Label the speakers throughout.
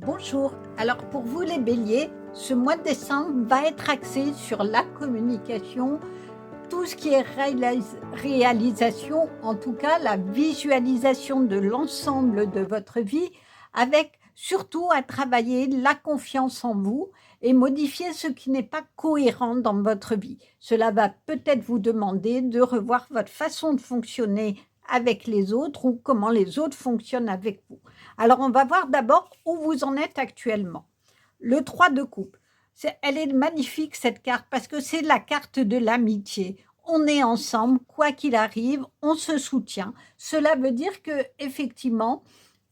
Speaker 1: Bonjour, alors pour vous les béliers, ce mois de décembre va être axé sur la communication, tout ce qui est réalisation, en tout cas la visualisation de l'ensemble de votre vie, avec surtout à travailler la confiance en vous et modifier ce qui n'est pas cohérent dans votre vie. Cela va peut-être vous demander de revoir votre façon de fonctionner avec les autres ou comment les autres fonctionnent avec vous. Alors on va voir d'abord où vous en êtes actuellement. Le 3 de coupe. Elle est magnifique cette carte parce que c'est la carte de l'amitié. On est ensemble, quoi qu'il arrive, on se soutient. Cela veut dire que effectivement,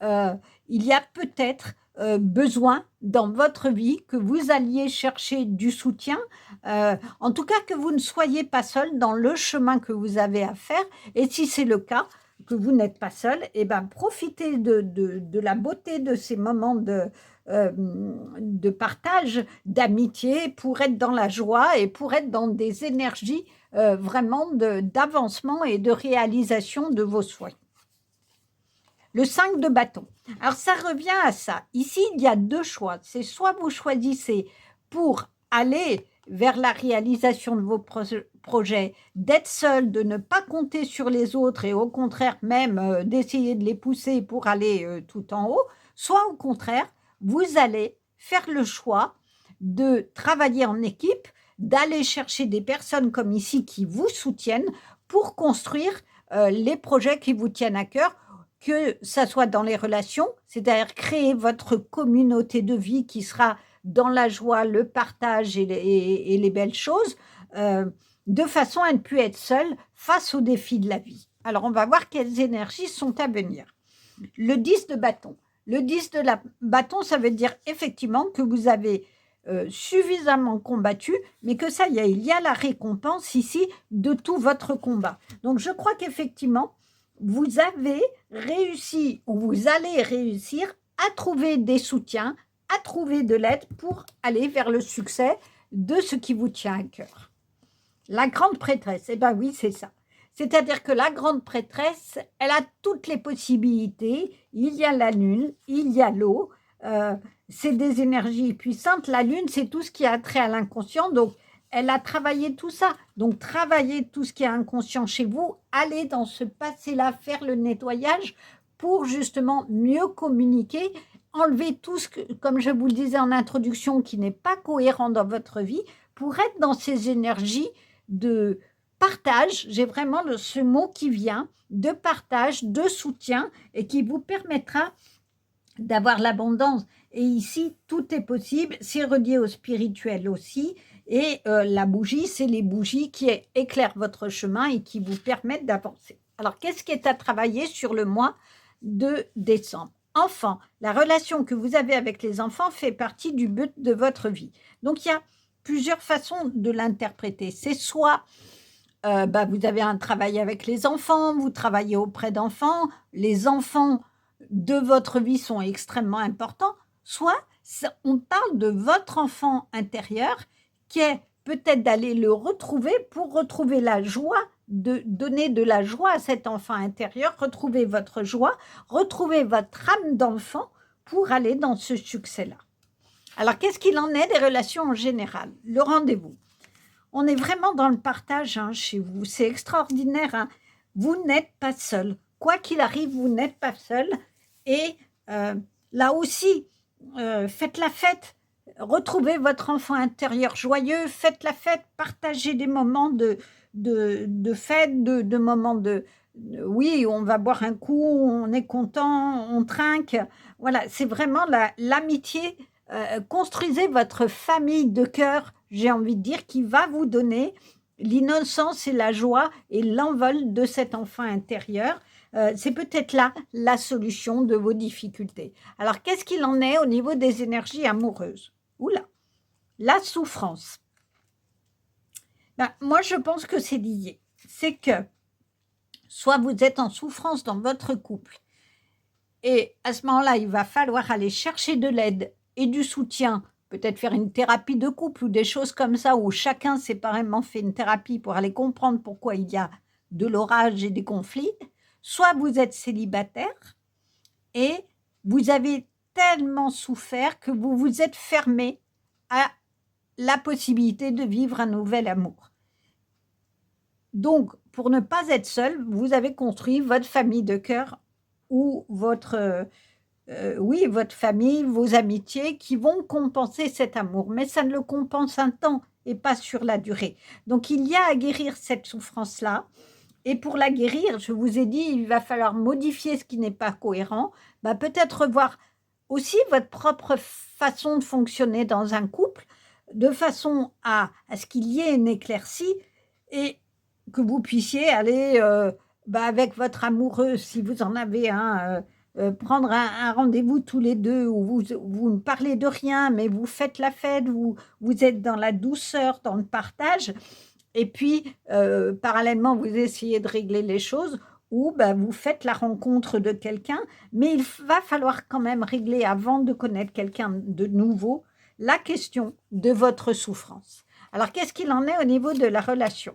Speaker 1: euh, il y a peut-être besoin dans votre vie que vous alliez chercher du soutien, en tout cas que vous ne soyez pas seul dans le chemin que vous avez à faire. Et si c'est le cas, que vous n'êtes pas seul, eh ben, profitez de la beauté de ces moments de partage, d'amitié, pour être dans la joie et pour être dans des énergies vraiment d'avancement et de réalisation de vos souhaits. Le 5 de bâton. Alors ça revient à ça. Ici, il y a deux choix. C'est soit vous choisissez pour aller vers la réalisation de vos projets, d'être seul, de ne pas compter sur les autres et au contraire même d'essayer de les pousser pour aller tout en haut, soit au contraire, vous allez faire le choix de travailler en équipe, d'aller chercher des personnes comme ici qui vous soutiennent pour construire les projets qui vous tiennent à cœur, que ça soit dans les relations, c'est-à-dire créer votre communauté de vie qui sera dans la joie, le partage et les belles choses, de façon à ne plus être seul face aux défis de la vie. Alors, on va voir quelles énergies sont à venir. Le 10 de bâton. Le 10 de bâton, ça veut dire effectivement que vous avez suffisamment combattu, mais que ça y est, il y a la récompense ici de tout votre combat. Donc, je crois qu'effectivement, vous avez réussi ou vous allez réussir à trouver des soutiens, à trouver de l'aide pour aller vers le succès de ce qui vous tient à cœur. La grande prêtresse, eh bien oui, c'est ça. C'est-à-dire que la grande prêtresse, elle a toutes les possibilités. Il y a la lune, il y a l'eau. C'est des énergies puissantes. La lune, c'est tout ce qui a trait à l'inconscient. Donc, elle a travaillé tout ça. Donc, travailler tout ce qui est inconscient chez vous, aller dans ce passé-là, faire le nettoyage pour justement mieux communiquer, enlever tout ce que, comme je vous le disais en introduction, qui n'est pas cohérent dans votre vie, pour être dans ces énergies de partage. J'ai vraiment ce mot qui vient, de partage, de soutien, et qui vous permettra d'avoir l'abondance. Et ici, tout est possible. C'est relié au spirituel aussi. Et la bougie, c'est les bougies qui éclairent votre chemin et qui vous permettent d'avancer. Alors, qu'est-ce qui est à travailler sur le mois de décembre? Enfants, la relation que vous avez avec les enfants fait partie du but de votre vie. Donc, il y a plusieurs façons de l'interpréter. C'est soit vous avez un travail avec les enfants, vous travaillez auprès d'enfants, les enfants de votre vie sont extrêmement importants, soit on parle de votre enfant intérieur qui est peut-être d'aller le retrouver pour retrouver la joie, de donner de la joie à cet enfant intérieur, retrouver votre joie, retrouver votre âme d'enfant pour aller dans ce succès-là. Alors, qu'est-ce qu'il en est des relations en général? Le rendez-vous. On est vraiment dans le partage chez vous. C'est extraordinaire. Vous n'êtes pas seul. Quoi qu'il arrive, vous n'êtes pas seul. Et là aussi, faites la fête. Retrouvez votre enfant intérieur joyeux. Faites la fête. Partagez des moments de fête, de moments oui, on va boire un coup, on est content, on trinque. Voilà, c'est vraiment l'amitié. Construisez votre famille de cœur, j'ai envie de dire, qui va vous donner l'innocence et la joie et l'envol de cet enfant intérieur. C'est peut-être là la solution de vos difficultés. Alors, qu'est-ce qu'il en est au niveau des énergies amoureuses? Oula, la souffrance. Moi, je pense que c'est lié. C'est que soit vous êtes en souffrance dans votre couple, et à ce moment-là, il va falloir aller chercher de l'aide et du soutien, peut-être faire une thérapie de couple ou des choses comme ça, où chacun séparément fait une thérapie pour aller comprendre pourquoi il y a de l'orage et des conflits, soit vous êtes célibataire et vous avez tellement souffert que vous vous êtes fermé à la possibilité de vivre un nouvel amour. Donc, pour ne pas être seul, vous avez construit votre famille de cœur ou votre famille, vos amitiés qui vont compenser cet amour. Mais ça ne le compense un temps et pas sur la durée. Donc, il y a à guérir cette souffrance-là. Et pour la guérir, je vous ai dit, il va falloir modifier ce qui n'est pas cohérent. Peut-être revoir aussi votre propre façon de fonctionner dans un couple, de façon à ce qu'il y ait une éclaircie et que vous puissiez aller avec votre amoureux, si vous en avez un, prendre un rendez-vous tous les deux où vous ne parlez de rien, mais vous faites la fête, vous êtes dans la douceur, dans le partage. Et puis, parallèlement, vous essayez de régler les choses ou vous faites la rencontre de quelqu'un, mais il va falloir quand même régler, avant de connaître quelqu'un de nouveau, la question de votre souffrance. Alors, qu'est-ce qu'il en est au niveau de la relation ?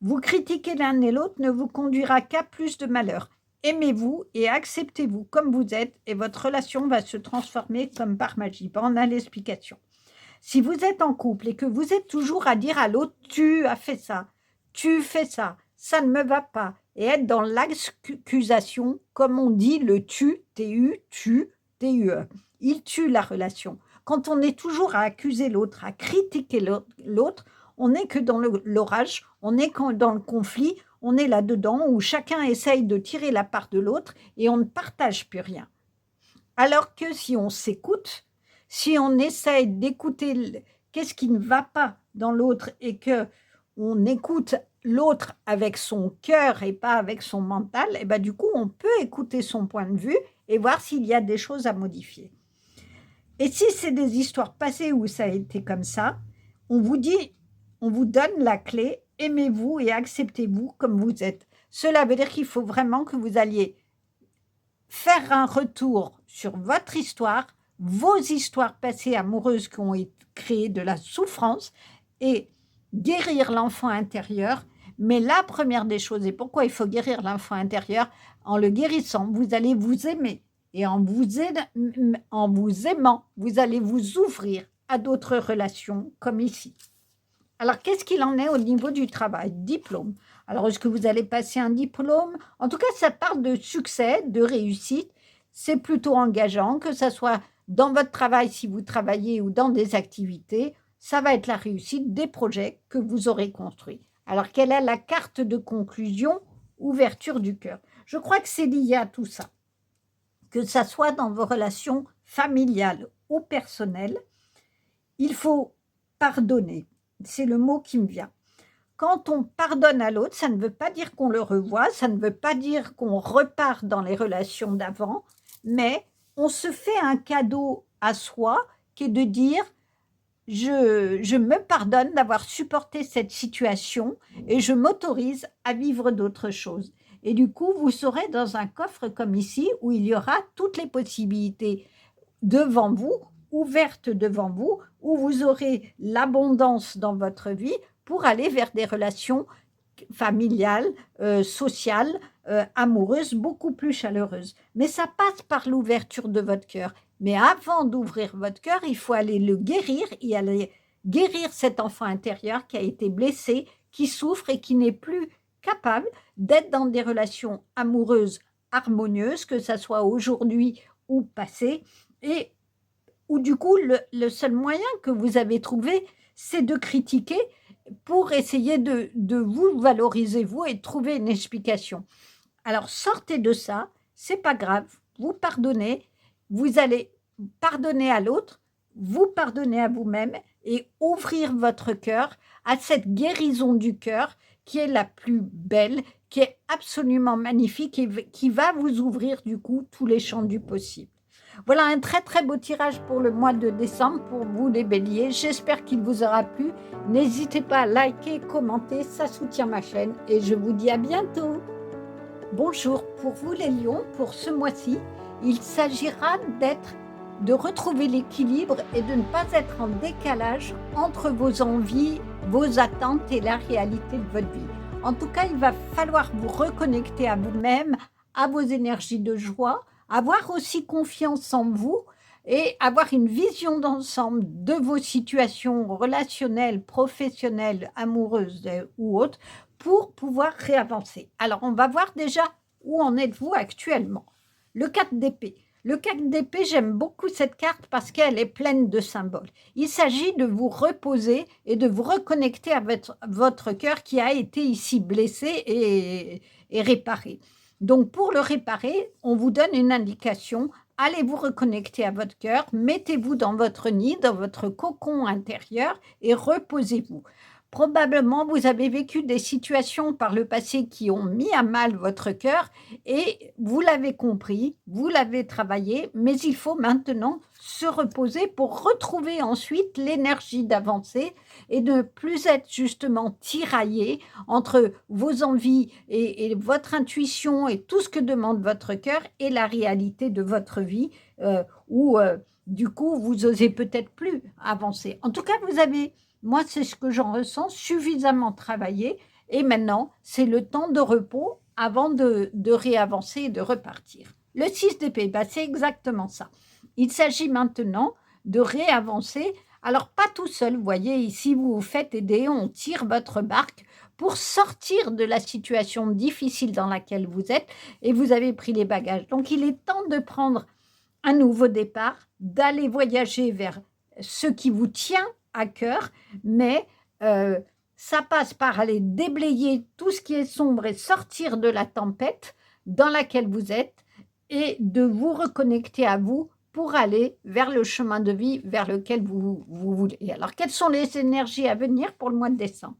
Speaker 1: Vous critiquer l'un et l'autre ne vous conduira qu'à plus de malheur. Aimez-vous et acceptez-vous comme vous êtes et votre relation va se transformer comme par magie. On a l'explication. Si vous êtes en couple et que vous êtes toujours à dire à l'autre « tu as fait ça, tu fais ça, ça ne me va pas » et être dans l'accusation, comme on dit le « tu », T-U, tu, T-U-E. Il tue la relation. Quand on est toujours à accuser l'autre, à critiquer l'autre, on n'est que dans l'orage, on n'est que dans le conflit, on est là-dedans où chacun essaye de tirer la part de l'autre et on ne partage plus rien. Alors que si on s'écoute, si on essaye d'écouter qu'est-ce qui ne va pas dans l'autre et qu'on écoute l'autre avec son cœur et pas avec son mental, et du coup, on peut écouter son point de vue et voir s'il y a des choses à modifier. Et si c'est des histoires passées où ça a été comme ça, on vous donne la clé, aimez-vous et acceptez-vous comme vous êtes. Cela veut dire qu'il faut vraiment que vous alliez faire un retour sur votre histoire, vos histoires passées amoureuses qui ont créé de la souffrance et guérir l'enfant intérieur. Mais la première des choses, et pourquoi il faut guérir l'enfant intérieur, en le guérissant, vous allez vous aimer. Et en vous aimant, vous allez vous ouvrir à d'autres relations comme ici. Alors, qu'est-ce qu'il en est au niveau du travail ? Diplôme. Alors, est-ce que vous allez passer un diplôme ? En tout cas, ça parle de succès, de réussite. C'est plutôt engageant, que ce soit dans votre travail, si vous travaillez, ou dans des activités. Ça va être la réussite des projets que vous aurez construits. Alors, quelle est la carte de conclusion ? Ouverture du cœur. Je crois que c'est lié à tout ça. Que ça soit dans vos relations familiales ou personnelles, il faut pardonner. C'est le mot qui me vient. Quand on pardonne à l'autre, ça ne veut pas dire qu'on le revoit, ça ne veut pas dire qu'on repart dans les relations d'avant, mais on se fait un cadeau à soi qui est de dire « je me pardonne d'avoir supporté cette situation et je m'autorise à vivre d'autres choses ». Et du coup, vous serez dans un coffre comme ici où il y aura toutes les possibilités devant vous, ouvertes devant vous, où vous aurez l'abondance dans votre vie pour aller vers des relations familiales, sociales, amoureuses, beaucoup plus chaleureuses. Mais ça passe par l'ouverture de votre cœur. Mais avant d'ouvrir votre cœur, il faut aller le guérir, et aller guérir cet enfant intérieur qui a été blessé, qui souffre et qui n'est plus capable d'être dans des relations amoureuses harmonieuses, que ça soit aujourd'hui ou passé, et où du coup, le seul moyen que vous avez trouvé, c'est de critiquer pour essayer de vous valoriser, vous, et de trouver une explication. Alors, sortez de ça, c'est pas grave, vous pardonnez, vous allez pardonner à l'autre, vous pardonner à vous-même et ouvrir votre cœur à cette guérison du cœur qui est la plus belle, qui est absolument magnifique et qui va vous ouvrir du coup tous les champs du possible. Voilà un très très beau tirage pour le mois de décembre pour vous les béliers. J'espère qu'il vous aura plu. N'hésitez pas à liker, commenter, ça soutient ma chaîne et je vous dis à bientôt. Bonjour, pour vous les lions, pour ce mois-ci, il s'agira de retrouver l'équilibre et de ne pas être en décalage entre vos envies, vos attentes et la réalité de votre vie. En tout cas, il va falloir vous reconnecter à vous-même, à vos énergies de joie, avoir aussi confiance en vous, et avoir une vision d'ensemble de vos situations relationnelles, professionnelles, amoureuses ou autres, pour pouvoir réavancer. Alors, on va voir déjà où en êtes-vous actuellement. Le 4 d'épée. Le 4 d'épée, j'aime beaucoup cette carte parce qu'elle est pleine de symboles. Il s'agit de vous reposer et de vous reconnecter à votre cœur qui a été ici blessé et réparé. Donc, pour le réparer, on vous donne une indication. Allez vous reconnecter à votre cœur, mettez-vous dans votre nid, dans votre cocon intérieur et reposez-vous. Probablement, vous avez vécu des situations par le passé qui ont mis à mal votre cœur et vous l'avez compris, vous l'avez travaillé, mais il faut maintenant se reposer pour retrouver ensuite l'énergie d'avancer et de ne plus être justement tiraillé entre vos envies et votre intuition et tout ce que demande votre cœur et la réalité de votre vie où du coup vous osez peut-être plus avancer. En tout cas, moi c'est ce que j'en ressens, suffisamment travaillé et maintenant c'est le temps de repos avant de réavancer et de repartir. Le 6 d'épée, c'est exactement ça. Il s'agit maintenant de réavancer. Alors, pas tout seul, vous voyez, ici, vous vous faites aider, on tire votre barque pour sortir de la situation difficile dans laquelle vous êtes et vous avez pris les bagages. Donc, il est temps de prendre un nouveau départ, d'aller voyager vers ce qui vous tient à cœur, mais ça passe par aller déblayer tout ce qui est sombre et sortir de la tempête dans laquelle vous êtes et de vous reconnecter à vous pour aller vers le chemin de vie vers lequel vous voulez. Alors, quelles sont les énergies à venir pour le mois de décembre?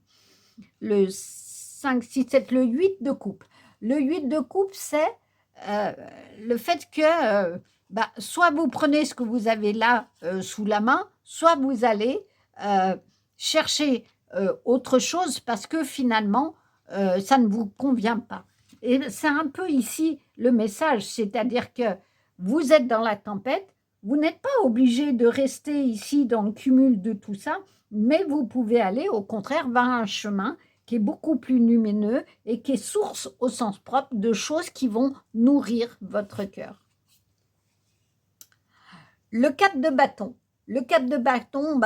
Speaker 1: Le 5, 6, 7, le 8 de coupe. Le 8 de coupe, c'est le fait que soit vous prenez ce que vous avez là sous la main, soit vous allez chercher autre chose parce que finalement, ça ne vous convient pas. Et c'est un peu ici le message, c'est-à-dire que vous êtes dans la tempête, vous n'êtes pas obligé de rester ici dans le cumul de tout ça, mais vous pouvez aller au contraire vers un chemin qui est beaucoup plus lumineux et qui est source au sens propre de choses qui vont nourrir votre cœur. Le 4 de bâton. Le 4 de bâton,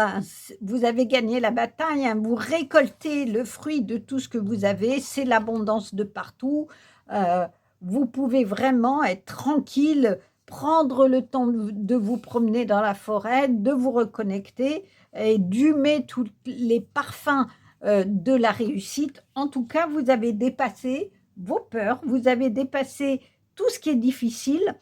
Speaker 1: vous avez gagné la bataille, hein, vous récoltez le fruit de tout ce que vous avez, c'est l'abondance de partout. Vous pouvez vraiment être tranquille, prendre le temps de vous promener dans la forêt, de vous reconnecter et d'humer tous les parfums de la réussite. En tout cas, vous avez dépassé vos peurs, vous avez dépassé tout ce qui est difficile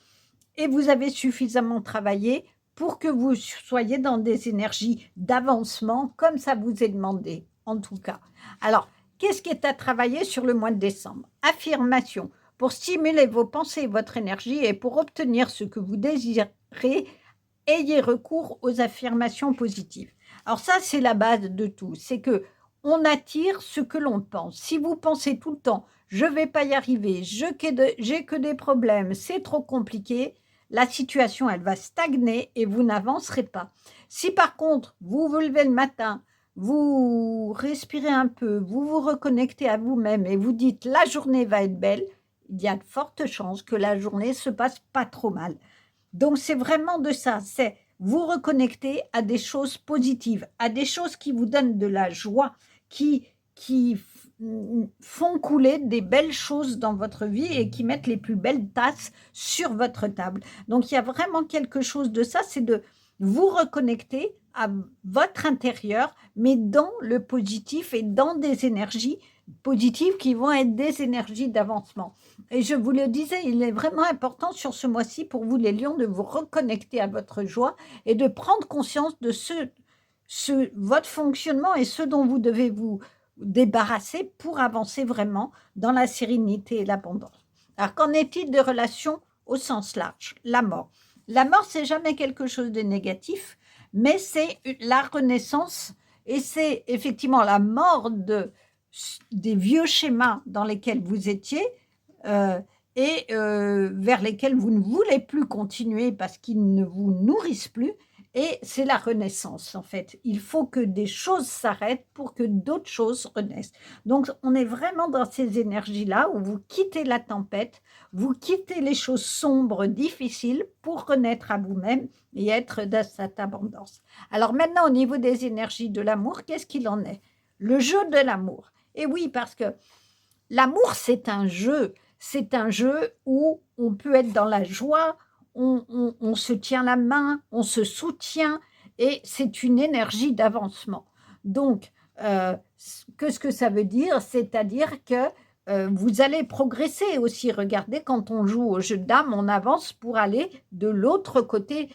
Speaker 1: et vous avez suffisamment travaillé pour que vous soyez dans des énergies d'avancement comme ça vous est demandé, en tout cas. Alors, qu'est-ce qui est à travailler sur le mois de décembre? Affirmation. Pour stimuler vos pensées et votre énergie et pour obtenir ce que vous désirez, ayez recours aux affirmations positives. Alors ça, c'est la base de tout. C'est que on attire ce que l'on pense. Si vous pensez tout le temps « je ne vais pas y arriver, j'ai que des problèmes, c'est trop compliqué », la situation, elle va stagner et vous n'avancerez pas. Si par contre, vous vous levez le matin, vous respirez un peu, vous vous reconnectez à vous-même et vous dites « la journée va être belle », il y a de fortes chances que la journée se passe pas trop mal. Donc, c'est vraiment de ça, c'est vous reconnecter à des choses positives, à des choses qui vous donnent de la joie, qui font couler des belles choses dans votre vie et qui mettent les plus belles tasses sur votre table. Donc, il y a vraiment quelque chose de ça, c'est de vous reconnecter à votre intérieur, mais dans le positif et dans des énergies positives qui vont être des énergies d'avancement. Et je vous le disais, il est vraiment important sur ce mois-ci pour vous les lions de vous reconnecter à votre joie et de prendre conscience de votre fonctionnement et ce dont vous devez vous débarrasser pour avancer vraiment dans la sérénité et l'abondance. Alors, qu'en est-il de relations au sens large? La mort. La mort, c'est jamais quelque chose de négatif, mais c'est la renaissance et c'est effectivement la mort des vieux schémas dans lesquels vous étiez vers lesquels vous ne voulez plus continuer parce qu'ils ne vous nourrissent plus Et c'est la renaissance, en fait. Il faut que des choses s'arrêtent pour que d'autres choses renaissent. Donc, on est vraiment dans ces énergies-là où vous quittez la tempête, vous quittez les choses sombres, difficiles, pour renaître à vous-même et être dans cette abondance. Alors maintenant, au niveau des énergies de l'amour, qu'est-ce qu'il en est? Le jeu de l'amour. Et oui, parce que l'amour, c'est un jeu. C'est un jeu où on peut être dans la joie, on se tient la main, on se soutient et c'est une énergie d'avancement. Donc, qu'est-ce que ça veut dire? C'est-à-dire que vous allez progresser aussi. Regardez, quand on joue au jeu de dames, on avance pour aller de l'autre côté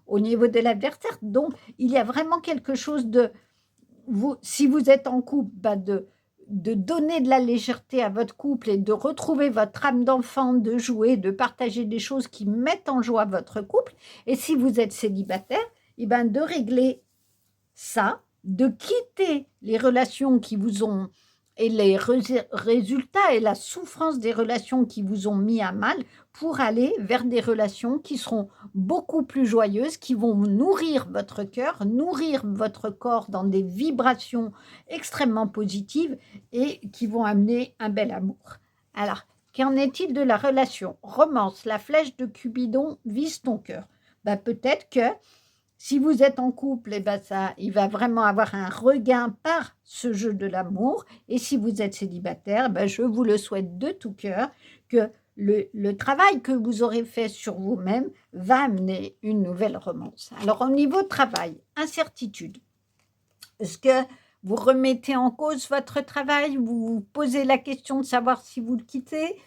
Speaker 1: au niveau de l'adversaire. Donc, il y a vraiment quelque chose de... si vous êtes en couple, de donner de la légèreté à votre couple et de retrouver votre âme d'enfant, de jouer, de partager des choses qui mettent en joie votre couple. Et si vous êtes célibataire, eh ben de régler ça, de quitter les relations qui vous ont et les résultats et la souffrance des relations qui vous ont mis à mal pour aller vers des relations qui seront beaucoup plus joyeuses, qui vont nourrir votre cœur, nourrir votre corps dans des vibrations extrêmement positives et qui vont amener un bel amour. Alors, qu'en est-il de la relation? Romance, la flèche de Cupidon vise ton cœur. Ben, peut-être que si vous êtes en couple, eh ben ça, il va vraiment avoir un regain par ce jeu de l'amour. Et si vous êtes célibataire, ben je vous le souhaite de tout cœur que le travail que vous aurez fait sur vous-même va amener une nouvelle romance. Alors, au niveau travail, incertitude. Est-ce que vous remettez en cause votre travail? Vous vous posez la question de savoir si vous le quittez?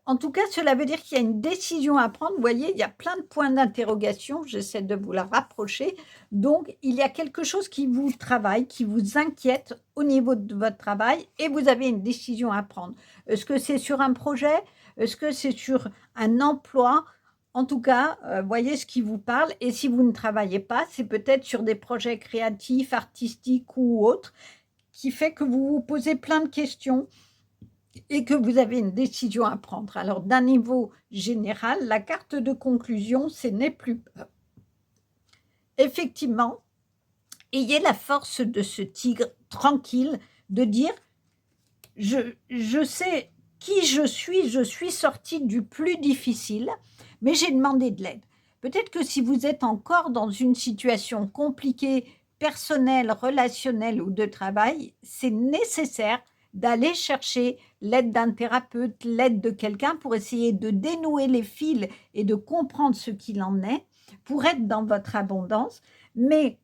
Speaker 1: En tout cas, cela veut dire qu'il y a une décision à prendre. Vous voyez, il y a plein de points d'interrogation. J'essaie de vous la rapprocher. Donc, il y a quelque chose qui vous travaille, qui vous inquiète au niveau de votre travail et vous avez une décision à prendre. Est-ce que c'est sur un projet? Est-ce que c'est sur un emploi? En tout cas, voyez ce qui vous parle. Et si vous ne travaillez pas, c'est peut-être sur des projets créatifs, artistiques ou autres, qui fait que vous vous posez plein de questions et que vous avez une décision à prendre. Alors, d'un niveau général, la carte de conclusion, c'est n'est plus peur. Effectivement, ayez la force de ce tigre tranquille, de dire, je sais qui je suis sortie du plus difficile, mais j'ai demandé de l'aide. Peut-être que si vous êtes encore dans une situation compliquée, personnelle, relationnelle ou de travail, c'est nécessaire d'aller chercher l'aide d'un thérapeute, l'aide de quelqu'un pour essayer de dénouer les fils et de comprendre ce qu'il en est, pour être dans votre abondance. Mais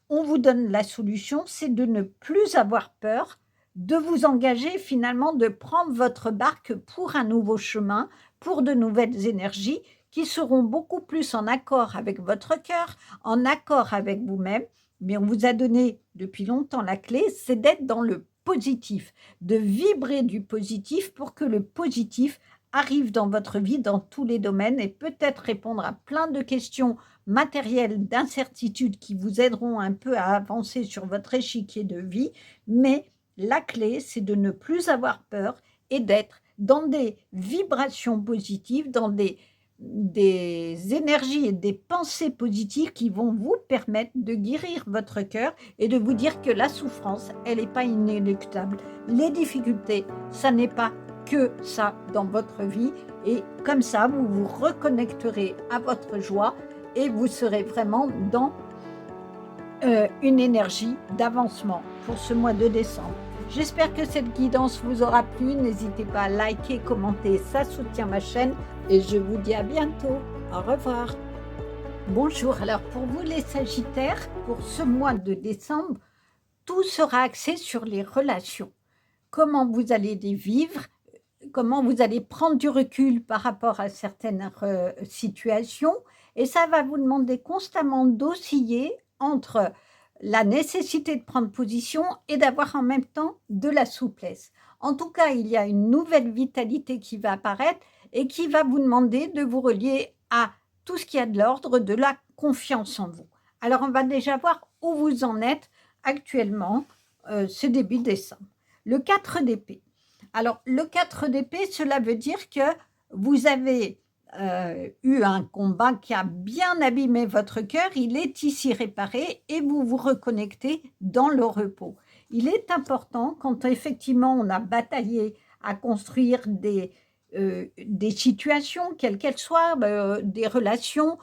Speaker 1: on vous donne la solution, c'est de ne plus avoir peur, de vous engager finalement, de prendre votre barque pour un nouveau chemin, pour de nouvelles énergies qui seront beaucoup plus en accord avec votre cœur, en accord avec vous-même. Mais on vous a donné depuis longtemps la clé, c'est d'être dans le positif, de vibrer du positif pour que le positif arrive dans votre vie dans tous les domaines et peut-être répondre à plein de questions matérielles d'incertitudes qui vous aideront un peu à avancer sur votre échiquier de vie. Mais la clé, c'est de ne plus avoir peur et d'être dans des vibrations positives, dans des énergies et des pensées positives qui vont vous permettre de guérir votre cœur et de vous dire que la souffrance, elle n'est pas inéluctable. Les difficultés, ça n'est pas que ça dans votre vie. Et comme ça, vous vous reconnecterez à votre joie et vous serez vraiment dans une énergie d'avancement pour ce mois de décembre. J'espère que cette guidance vous aura plu. N'hésitez pas à liker, commenter, ça soutient ma chaîne. Et je vous dis à bientôt. Au revoir. Bonjour. Alors pour vous les Sagittaires, pour ce mois de décembre, tout sera axé sur les relations. Comment vous allez les vivre, comment vous allez prendre du recul par rapport à certaines situations. Et ça va vous demander constamment d'osciller entre la nécessité de prendre position et d'avoir en même temps de la souplesse. En tout cas, il y a une nouvelle vitalité qui va apparaître et qui va vous demander de vous relier à tout ce qui a de l'ordre de la confiance en vous. Alors, on va déjà voir où vous en êtes actuellement, ce début décembre. Le 4 d'épée. Alors, le 4 d'épée, cela veut dire que vous avez eu un combat qui a bien abîmé votre cœur, il est ici réparé et vous vous reconnectez dans le repos. Il est important, quand effectivement on a bataillé à construire des situations, quelles qu'elles soient, des relations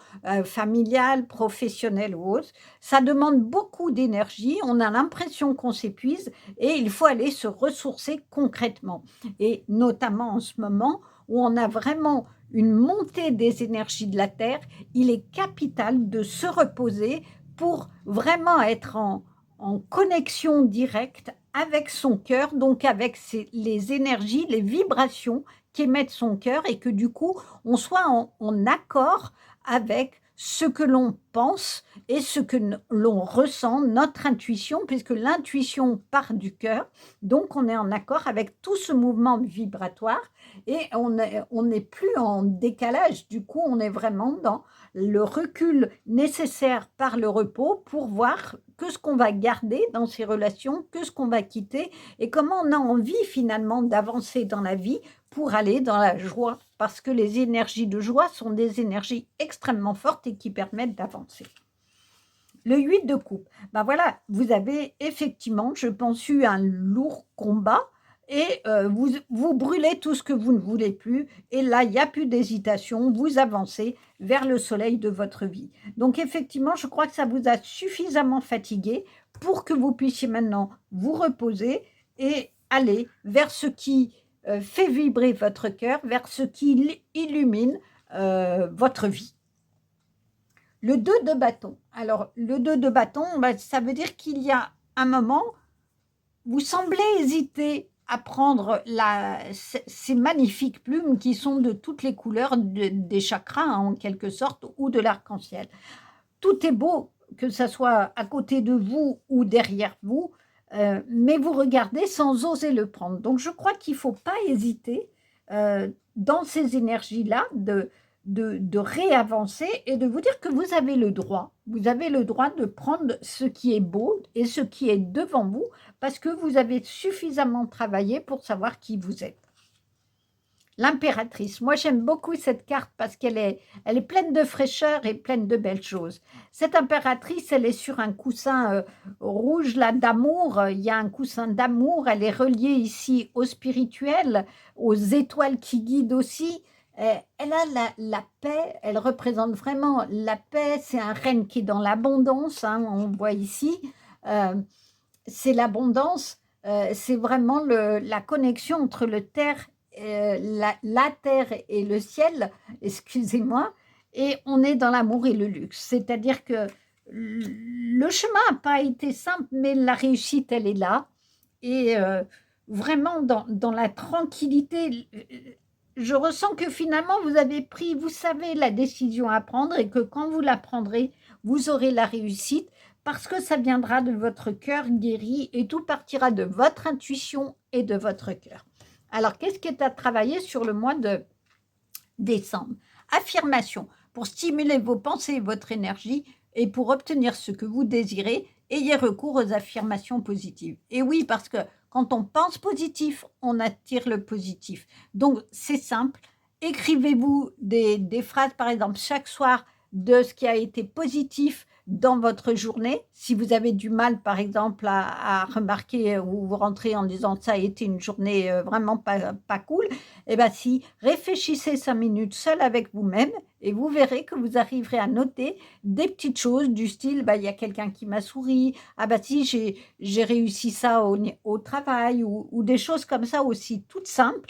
Speaker 1: familiales, professionnelles ou autres, ça demande beaucoup d'énergie, on a l'impression qu'on s'épuise et il faut aller se ressourcer concrètement. Et notamment en ce moment où on a vraiment une montée des énergies de la Terre, il est capital de se reposer pour vraiment être en connexion directe avec son cœur, donc avec les énergies, les vibrations qu'émettent son cœur et que du coup, on soit en accord avec ce que l'on pense et ce que l'on ressent, notre intuition, puisque l'intuition part du cœur, donc on est en accord avec tout ce mouvement vibratoire et on n'est plus en décalage, du coup on est vraiment dans le recul nécessaire par le repos pour voir que ce qu'on va garder dans ces relations, que ce qu'on va quitter et comment on a envie finalement d'avancer dans la vie pour aller dans la joie, parce que les énergies de joie sont des énergies extrêmement fortes et qui permettent d'avancer. Le 8 de coupe, ben voilà, vous avez effectivement, je pense, eu un lourd combat et vous brûlez tout ce que vous ne voulez plus et là, il n'y a plus d'hésitation, vous avancez vers le soleil de votre vie. Donc effectivement, je crois que ça vous a suffisamment fatigué pour que vous puissiez maintenant vous reposer et aller vers ce qui fait vibrer votre cœur, vers ce qui illumine votre vie. Le 2 de bâton. Alors, le 2 de bâton, ça veut dire qu'il y a un moment, vous semblez hésiter à prendre ces magnifiques plumes qui sont de toutes les couleurs des chakras, hein, en quelque sorte, ou de l'arc-en-ciel. Tout est beau, que ça soit à côté de vous ou derrière vous, mais vous regardez sans oser le prendre. Donc, je crois qu'il ne faut pas hésiter dans ces énergies-là de réavancer et de vous dire que vous avez le droit de prendre ce qui est beau et ce qui est devant vous parce que vous avez suffisamment travaillé pour savoir qui vous êtes. L'impératrice. Moi, j'aime beaucoup cette carte parce qu'elle est pleine de fraîcheur et pleine de belles choses. Cette impératrice, elle est sur un coussin rouge là d'amour. Il y a un coussin d'amour. Elle est reliée ici au spirituel, aux étoiles qui guident aussi. Elle a la paix. Elle représente vraiment la paix. C'est un renne qui est dans l'abondance. Hein, on voit ici. C'est l'abondance. C'est vraiment la connexion entre le terre la terre et le ciel, excusez-moi, et on est dans l'amour et le luxe. C'est-à-dire que le chemin n'a pas été simple, mais la réussite, elle est là. Et vraiment, dans la tranquillité, je ressens que finalement, vous avez pris, vous savez, la décision à prendre et que quand vous la prendrez, vous aurez la réussite parce que ça viendra de votre cœur guéri et tout partira de votre intuition et de votre cœur. Alors, qu'est-ce qui est à travailler sur le mois de décembre? Affirmation. Pour stimuler vos pensées et votre énergie et pour obtenir ce que vous désirez, ayez recours aux affirmations positives. Et oui, parce que quand on pense positif, on attire le positif. Donc, c'est simple. Écrivez-vous des phrases, par exemple, chaque soir de ce qui a été positif dans votre journée. Si vous avez du mal, par exemple, à remarquer ou vous rentrez en disant ça a été une journée vraiment pas cool, eh bien si, réfléchissez 5 minutes seul avec vous-même et vous verrez que vous arriverez à noter des petites choses du style, il y a quelqu'un qui m'a souri, ah si, j'ai réussi ça au travail ou des choses comme ça aussi toutes simples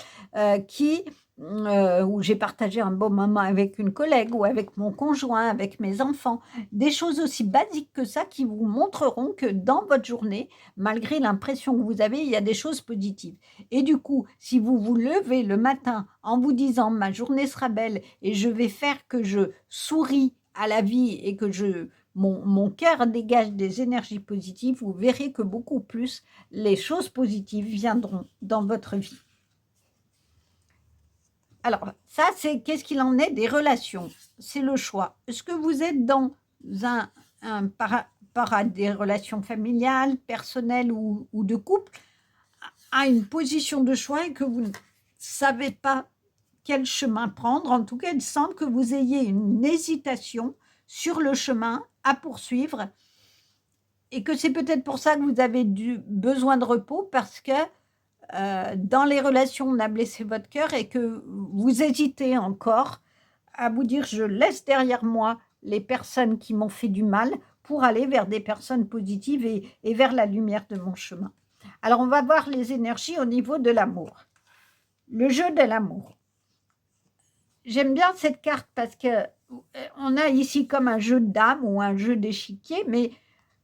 Speaker 1: où j'ai partagé un bon moment avec une collègue ou avec mon conjoint, avec mes enfants, des choses aussi basiques que ça qui vous montreront que dans votre journée, malgré l'impression que vous avez, il y a des choses positives. Et du coup, si vous vous levez le matin en vous disant ma journée sera belle et je vais faire que je souris à la vie et que mon cœur dégage des énergies positives, vous verrez que beaucoup plus les choses positives viendront dans votre vie. Alors, ça, c'est qu'est-ce qu'il en est des relations? C'est le choix. Est-ce que vous êtes dans des relations familiales, personnelles ou de couple, à une position de choix et que vous ne savez pas quel chemin prendre. En tout cas, il semble que vous ayez une hésitation sur le chemin à poursuivre et que c'est peut-être pour ça que vous avez besoin de repos parce que dans les relations, on a blessé votre cœur et que vous hésitez encore à vous dire je laisse derrière moi les personnes qui m'ont fait du mal pour aller vers des personnes positives et vers la lumière de mon chemin. Alors, on va voir les énergies au niveau de l'amour. Le jeu de l'amour. J'aime bien cette carte parce que on a ici comme un jeu de dames ou un jeu d'échiquier, mais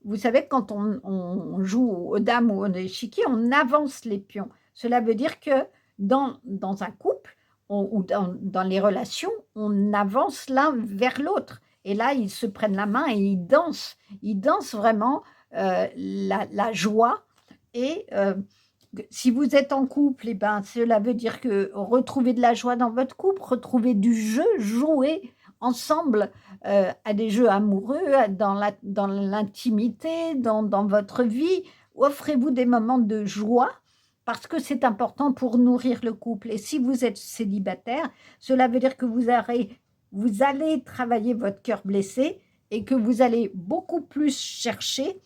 Speaker 1: vous savez, quand on joue aux dames ou aux échiquiers, on avance les pions. Cela veut dire que dans un couple ou dans les relations, on avance l'un vers l'autre. Et là, ils se prennent la main et ils dansent. Ils dansent vraiment la joie. Et si vous êtes en couple, eh ben, cela veut dire que retrouvez de la joie dans votre couple, retrouvez du jeu, jouez ensemble à des jeux amoureux, dans l'intimité, dans votre vie. Offrez-vous des moments de joie parce que c'est important pour nourrir le couple. Et si vous êtes célibataire, cela veut dire que vous allez travailler votre cœur blessé et que vous allez beaucoup plus chercher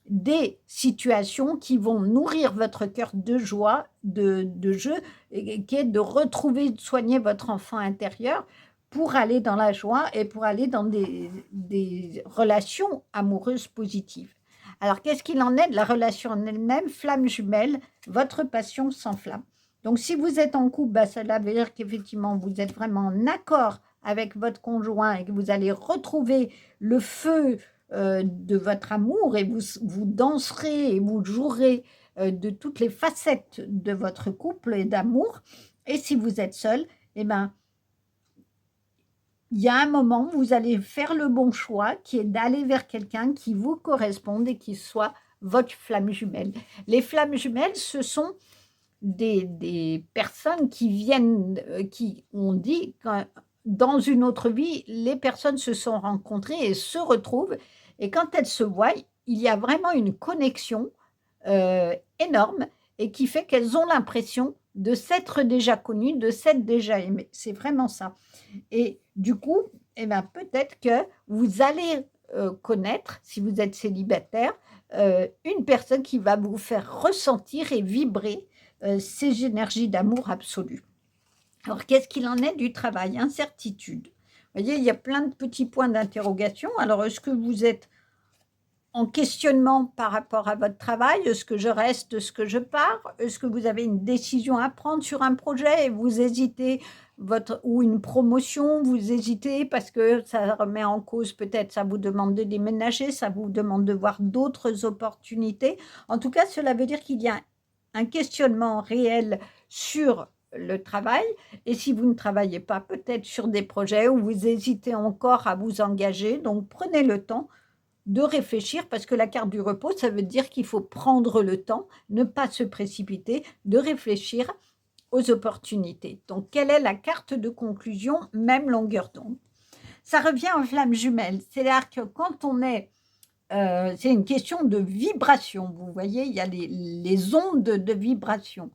Speaker 1: des situations qui vont nourrir votre cœur de joie, de jeu, qui est de retrouver, de soigner votre enfant intérieur pour aller dans la joie et pour aller dans des relations amoureuses positives. Alors, qu'est-ce qu'il en est de la relation en elle-même? Flamme jumelle, votre passion s'enflamme. Donc, si vous êtes en couple, cela veut dire qu'effectivement, vous êtes vraiment en accord avec votre conjoint et que vous allez retrouver le feu de votre amour et vous danserez et vous jouerez de toutes les facettes de votre couple et d'amour. Et si vous êtes seul, eh ben, il y a un moment où vous allez faire le bon choix qui est d'aller vers quelqu'un qui vous corresponde et qui soit votre flamme jumelle. Les flammes jumelles, ce sont des personnes qui viennent, qui ont dit que dans une autre vie, les personnes se sont rencontrées et se retrouvent. Et quand elles se voient, il y a vraiment une connexion énorme et qui fait qu'elles ont l'impression de s'être déjà connues, de s'être déjà aimées. C'est vraiment ça. Et du coup, eh ben, peut-être que vous allez connaître, si vous êtes célibataire, une personne qui va vous faire ressentir et vibrer ces énergies d'amour absolu. Alors, qu'est-ce qu'il en est du travail? Incertitude. Vous voyez, il y a plein de petits points d'interrogation. Alors, est-ce que vous êtes en questionnement par rapport à votre travail? Est-ce que je reste, est-ce que je pars? Est-ce que vous avez une décision à prendre sur un projet et vous hésitez, ou une promotion, vous hésitez parce que ça remet en cause, peut-être ça vous demande de déménager, ça vous demande de voir d'autres opportunités. En tout cas, cela veut dire qu'il y a un questionnement réel sur le travail, et si vous ne travaillez pas, peut-être sur des projets où vous hésitez encore à vous engager, donc prenez le temps de réfléchir, parce que la carte du repos, ça veut dire qu'il faut prendre le temps, ne pas se précipiter, de réfléchir aux opportunités. Donc, quelle est la carte de conclusion, même longueur d'onde? Ça revient en flamme jumelle, c'est-à-dire que quand on est c'est une question de vibration, vous voyez, il y a les ondes de vibration.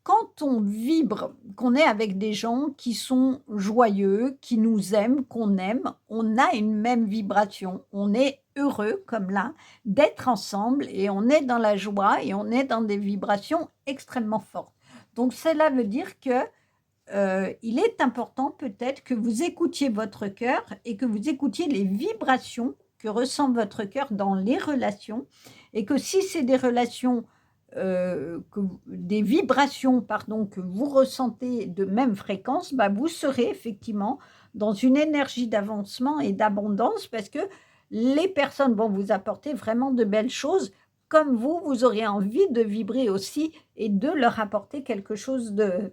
Speaker 1: Quand on vibre, qu'on est avec des gens qui sont joyeux, qui nous aiment, qu'on aime, on a une même vibration. On est heureux, comme là, d'être ensemble et on est dans la joie et on est dans des vibrations extrêmement fortes. Donc, cela veut dire que il est important peut-être que vous écoutiez votre cœur et que vous écoutiez les vibrations que ressent votre cœur dans les relations, et que si c'est des relations, des vibrations, pardon, que vous ressentez de même fréquence, bah, vous serez effectivement dans une énergie d'avancement et d'abondance, parce que les personnes vont vous apporter vraiment de belles choses. Comme vous aurez envie de vibrer aussi et de leur apporter quelque chose de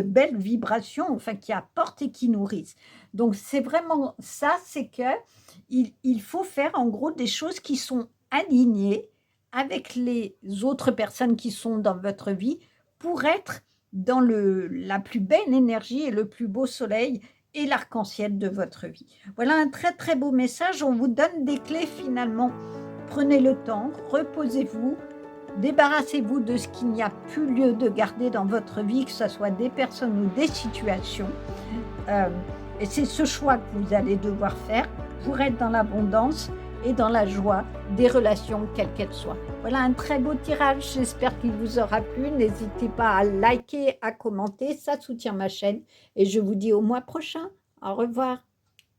Speaker 1: belles vibrations, enfin qui apportent et qui nourrissent. Donc c'est vraiment ça, c'est que il faut faire en gros des choses qui sont alignées avec les autres personnes qui sont dans votre vie pour être dans la plus belle énergie et le plus beau soleil et l'arc-en-ciel de votre vie. Voilà un très très beau message. On vous donne des clés finalement. Prenez le temps, reposez-vous, Débarrassez-vous de ce qu'il n'y a plus lieu de garder dans votre vie, que ce soit des personnes ou des situations. Et c'est ce choix que vous allez devoir faire pour être dans l'abondance et dans la joie des relations, quelles qu'elles soient. Voilà un très beau tirage, j'espère qu'il vous aura plu. N'hésitez pas à liker, à commenter, ça soutient ma chaîne. Et je vous dis au mois prochain. Au revoir.